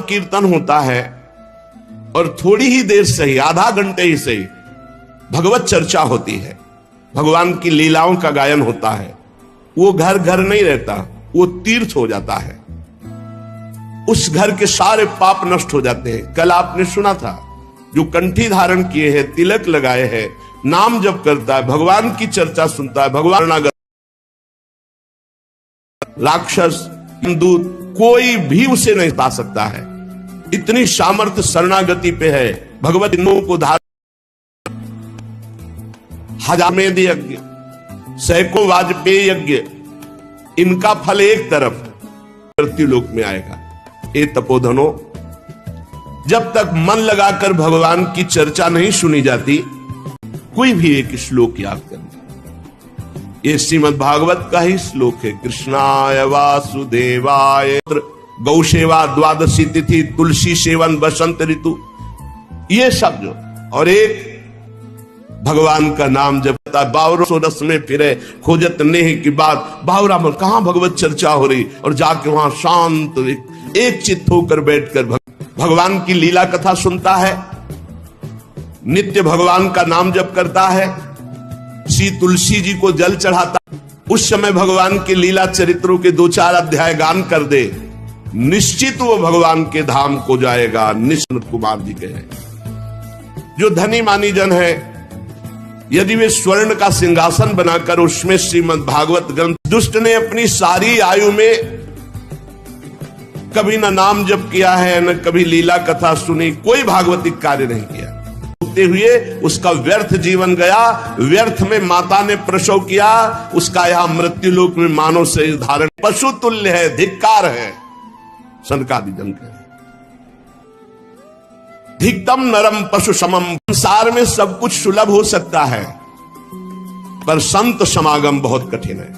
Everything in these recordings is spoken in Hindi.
कीर्तन होता है और थोड़ी ही देर से ही, आधा घंटे ही से ही भगवत चर्चा होती है, भगवान की लीलाओं का गायन होता है, वो घर घर नहीं रहता, वो तीर्थ हो जाता है। उस घर के सारे पाप नष्ट हो जाते हैं। कल आपने सुना था, जो कंठी धारण किए हैं, तिलक लगाए हैं, नाम जप करता है, भगवान की चर्चा सुनता है, भगवान राक्षस दूत कोई भी उसे नहीं पा सकता है। इतनी सामर्थ्य शरणागति पे है। भगवत इंद्रों को धारण, हजामेद यज्ञ, सैकड़ों वाजपेयी यज्ञ, इनका फल एक तरफ मृत्युलोक में आएगा। ए तपोधनो, जब तक मन लगाकर भगवान की चर्चा नहीं सुनी जाती, कोई भी एक श्लोक याद करना। ये श्रीमद् भागवत का ही श्लोक है। कृष्णाय वासुदेवाय, गौ सेवा द्वादशी तिथि, तुलसी सेवन बसंत ऋतु, ये सब जो, और एक भगवान का नाम जपता, बावरों रस में फिरे खोजत नेह की बात। बावरा में कहां भगवत चर्चा हो रही, और जाके वहां शांत एक चित्त होकर बैठकर भगवान की लीला कथा सुनता है, नित्य भगवान का नाम जप करता है, श्री तुलसी जी को जल चढ़ाता। उस समय भगवान के लीला चरित्रों के 2-4 अध्याय गान कर दे, निश्चित वो भगवान के धाम को जाएगा। निश्चित कुमार जी के हैं जो धनी मानी जन है, यदि वे स्वर्ण का सिंहासन बनाकर उसमें श्रीमद् भागवत ग्रंथ, दुष्ट ने अपनी सारी आयु में कभी न नाम जप किया है, न कभी लीला कथा सुनी, कोई भागवतिक कार्य नहीं किया, होते हुए उसका व्यर्थ जीवन गया। व्यर्थ में माता ने प्रसव किया, उसका यहां मृत्युलोक में मानव शरीर धारण, पशु तुल्य है, धिक्कार है। सनकादि जन कहे धिक्तम नरम पशु समम। संसार में सब कुछ सुलभ हो सकता है, पर संत समागम बहुत कठिन है।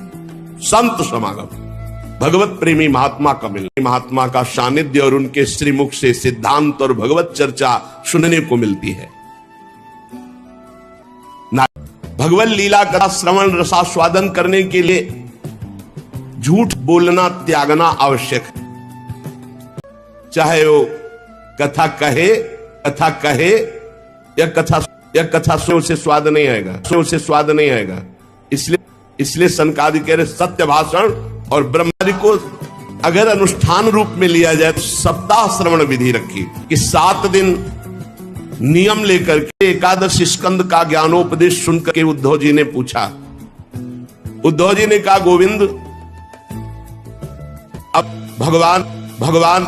संत समागम, भगवत प्रेमी महात्मा का मिलना, महात्मा का सानिध्य और उनके श्रीमुख से सिद्धांत और भगवत चर्चा सुनने को मिलती है। भगवत लीला का श्रवण रसास्वादन करने के लिए झूठ बोलना त्यागना आवश्यक है। चाहे वो कथा कहे या कथा से स्वाद नहीं आएगा, से स्वाद नहीं आएगा। इसलिए सनकादि कह रहे सत्य भाषण और ब्रह्मादि को अगर अनुष्ठान रूप में लिया जाए तो सप्ताह श्रवण विधि रखी कि 7 दिन नियम लेकर के एकादश स्कंद का ज्ञानोपदेश सुनकर के उद्धव जी ने पूछा। उद्धव जी ने कहा, गोविंद, अब भगवान